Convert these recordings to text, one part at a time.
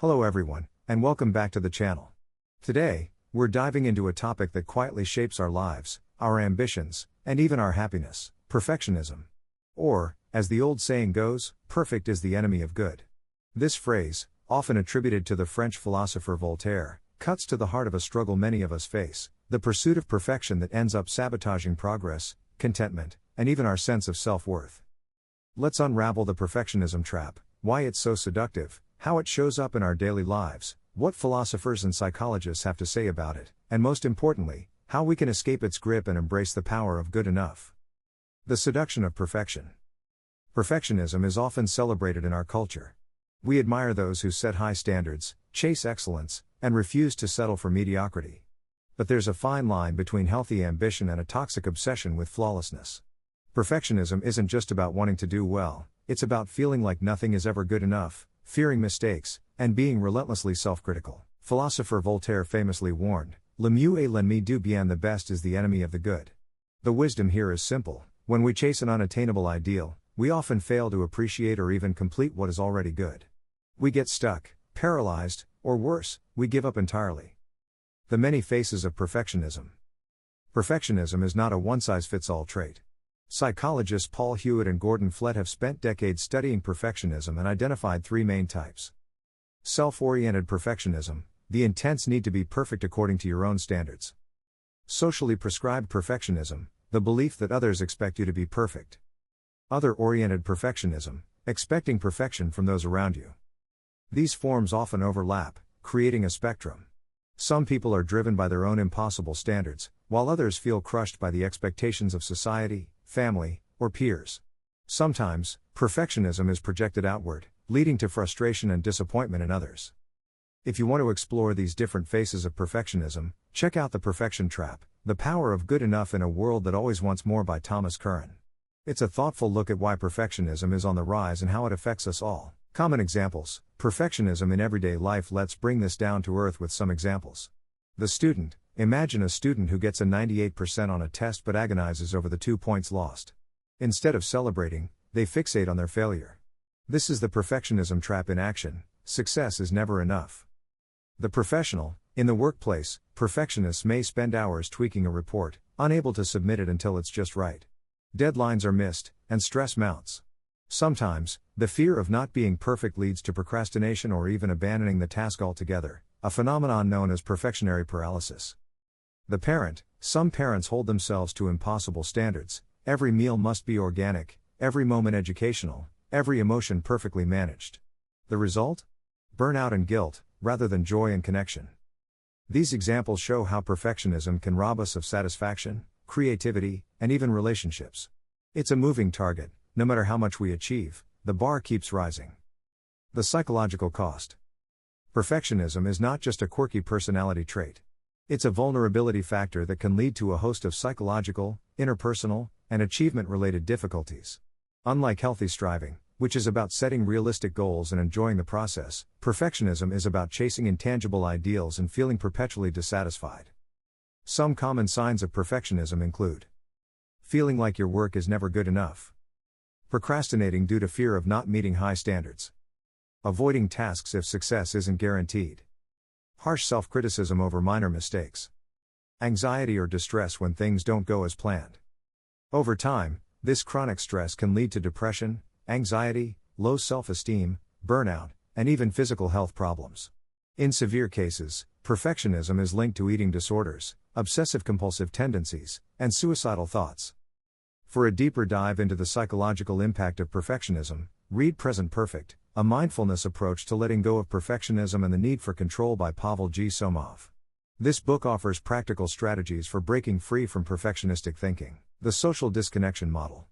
Hello everyone, and welcome back to the channel. Today, we're diving into a topic that quietly shapes our lives, our ambitions, and even our happiness: perfectionism. Or, as the old saying goes, perfect is the enemy of good. This phrase, often attributed to the French philosopher Voltaire, cuts to the heart of a struggle many of us face: the pursuit of perfection that ends up sabotaging progress, contentment, and even our sense of self-worth. Let's unravel the perfectionism trap, why it's so seductive, how it shows up in our daily lives, what philosophers and psychologists have to say about it, and most importantly, how we can escape its grip and embrace the power of good enough. The seduction of perfection. Perfectionism is often celebrated in our culture. We admire those who set high standards, chase excellence, and refuse to settle for mediocrity. But there's a fine line between healthy ambition and a toxic obsession with flawlessness. Perfectionism isn't just about wanting to do well, it's about feeling like nothing is ever good enough, fearing mistakes, and being relentlessly self-critical. Philosopher Voltaire famously warned, "Le mieux est l'ennemi du bien," the best is the enemy of the good. The wisdom here is simple: when we chase an unattainable ideal, we often fail to appreciate or even complete what is already good. We get stuck, paralyzed, or worse, we give up entirely. The many faces of perfectionism. Perfectionism is not a one-size-fits-all trait. Psychologists Paul Hewitt and Gordon Flett have spent decades studying perfectionism and identified three main types. Self-oriented perfectionism, the intense need to be perfect according to your own standards. Socially prescribed perfectionism, the belief that others expect you to be perfect. Other-oriented perfectionism, expecting perfection from those around you. These forms often overlap, creating a spectrum. Some people are driven by their own impossible standards, while others feel crushed by the expectations of society, family, or peers. Sometimes, perfectionism is projected outward, leading to frustration and disappointment in others. If you want to explore these different faces of perfectionism, check out The Perfection Trap: The Power of Good Enough in a World That Always Wants More by Thomas Curran. It's a thoughtful look at why perfectionism is on the rise and how it affects us all. Common examples: perfectionism in everyday life. Let's bring this down to earth with some examples. The student. Imagine a student who gets a 98% on a test but agonizes over the 2 points lost. Instead of celebrating, they fixate on their failure. This is the perfectionism trap in action: success is never enough. The professional. In the workplace, perfectionists may spend hours tweaking a report, unable to submit it until it's just right. Deadlines are missed, and stress mounts. Sometimes, the fear of not being perfect leads to procrastination or even abandoning the task altogether, a phenomenon known as perfectionary paralysis. The parent. Some parents hold themselves to impossible standards: every meal must be organic, every moment educational, every emotion perfectly managed. The result? Burnout and guilt, rather than joy and connection. These examples show how perfectionism can rob us of satisfaction, creativity, and even relationships. It's a moving target. No matter how much we achieve, the bar keeps rising. The psychological cost. Perfectionism is not just a quirky personality trait. It's a vulnerability factor that can lead to a host of psychological, interpersonal, and achievement-related difficulties. Unlike healthy striving, which is about setting realistic goals and enjoying the process, perfectionism is about chasing intangible ideals and feeling perpetually dissatisfied. Some common signs of perfectionism include: feeling like your work is never good enough. Procrastinating due to fear of not meeting high standards. Avoiding tasks if success isn't guaranteed. Harsh self-criticism over minor mistakes. Anxiety or distress when things don't go as planned. Over time, this chronic stress can lead to depression, anxiety, low self-esteem, burnout, and even physical health problems. In severe cases, perfectionism is linked to eating disorders, obsessive-compulsive tendencies, and suicidal thoughts. For a deeper dive into the psychological impact of perfectionism, read Present Perfect: A Mindfulness Approach to Letting Go of Perfectionism and the Need for Control by Pavel G. Somov. This book offers practical strategies for breaking free from perfectionistic thinking. The social disconnection model.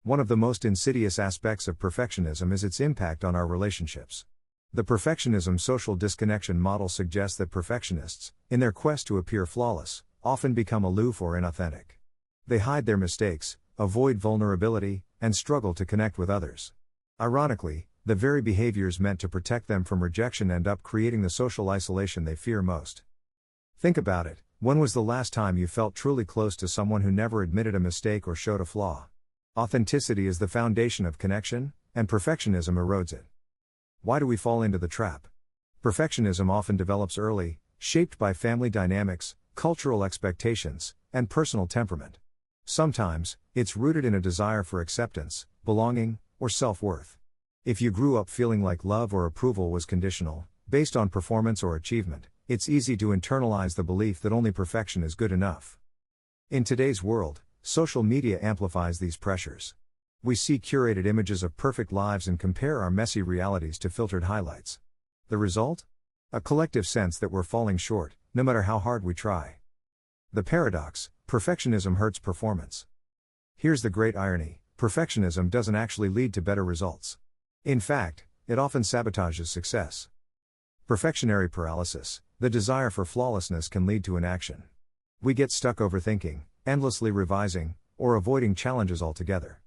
One of the most insidious aspects of perfectionism is its impact on our relationships. The perfectionism social disconnection model suggests that perfectionists, in their quest to appear flawless, often become aloof or inauthentic. They hide their mistakes, avoid vulnerability, and struggle to connect with others. Ironically, the very behaviors meant to protect them from rejection end up creating the social isolation they fear most. Think about it: when was the last time you felt truly close to someone who never admitted a mistake or showed a flaw? Authenticity is the foundation of connection, and perfectionism erodes it. Why do we fall into the trap? Perfectionism often develops early, shaped by family dynamics, cultural expectations, and personal temperament. Sometimes, it's rooted in a desire for acceptance, belonging, or self-worth. If you grew up feeling like love or approval was conditional, based on performance or achievement, it's easy to internalize the belief that only perfection is good enough. In today's world, social media amplifies these pressures. We see curated images of perfect lives and compare our messy realities to filtered highlights. The result? A collective sense that we're falling short, no matter how hard we try. The paradox: perfectionism hurts performance. Here's the great irony: perfectionism doesn't actually lead to better results. In fact, it often sabotages success. Perfectionary paralysis: the desire for flawlessness can lead to inaction. We get stuck overthinking, endlessly revising, or avoiding challenges altogether.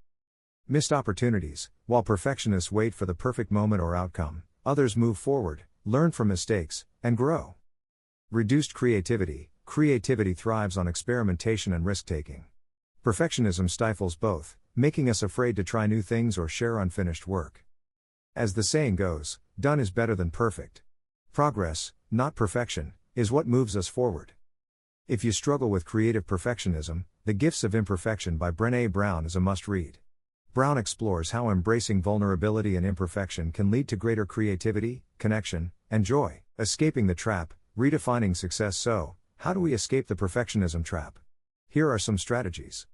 Missed opportunities: while perfectionists wait for the perfect moment or outcome, others move forward, learn from mistakes, and grow. Reduced creativity: creativity thrives on experimentation and risk-taking. Perfectionism stifles both, making us afraid to try new things or share unfinished work. As the saying goes, done is better than perfect. Progress, not perfection, is what moves us forward. If you struggle with creative perfectionism, The Gifts of Imperfection by Brené Brown is a must-read. Brown explores how embracing vulnerability and imperfection can lead to greater creativity, connection, and joy. Escaping the trap, redefining success. So, how do we escape the perfectionism trap? Here are some strategies.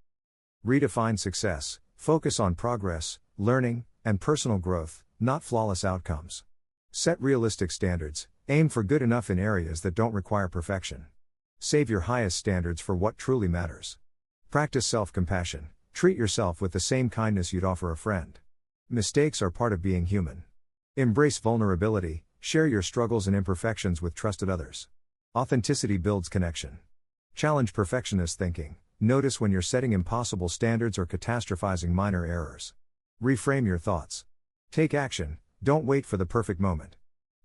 Redefine success: focus on progress, learning, and personal growth, not flawless outcomes. Set realistic standards: aim for good enough in areas that don't require perfection. Save your highest standards for what truly matters. Practice self-compassion: treat yourself with the same kindness you'd offer a friend. Mistakes are part of being human. Embrace vulnerability: share your struggles and imperfections with trusted others. Authenticity builds connection. Challenge perfectionist thinking: notice when you're setting impossible standards or catastrophizing minor errors. Reframe your thoughts. Take action: don't wait for the perfect moment.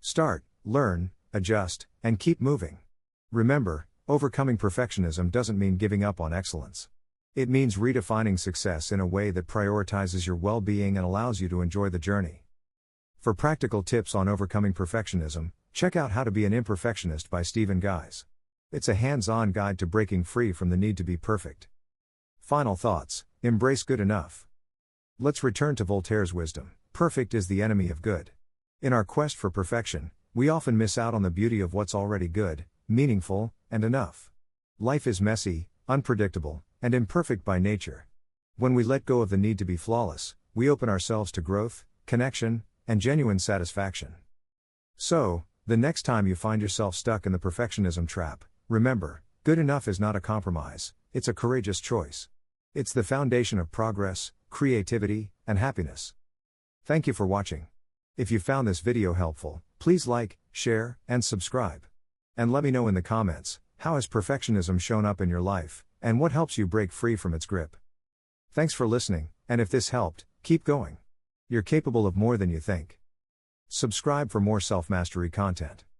Start, learn, adjust, and keep moving. Remember, overcoming perfectionism doesn't mean giving up on excellence. It means redefining success in a way that prioritizes your well-being and allows you to enjoy the journey. For practical tips on overcoming perfectionism, check out How to Be an Imperfectionist by Stephen Guise. It's a hands-on guide to breaking free from the need to be perfect. Final thoughts: embrace good enough. Let's return to Voltaire's wisdom: perfect is the enemy of good. In our quest for perfection, we often miss out on the beauty of what's already good, meaningful, and enough. Life is messy, unpredictable, and imperfect by nature. When we let go of the need to be flawless, we open ourselves to growth, connection, and genuine satisfaction. So, the next time you find yourself stuck in the perfectionism trap, remember, good enough is not a compromise, it's a courageous choice. It's the foundation of progress, creativity, and happiness. Thank you for watching. If you found this video helpful, please like, share, and subscribe. And let me know in the comments, how has perfectionism shown up in your life, and what helps you break free from its grip? Thanks for listening, and if this helped, keep going. You're capable of more than you think. Subscribe for more self-mastery content.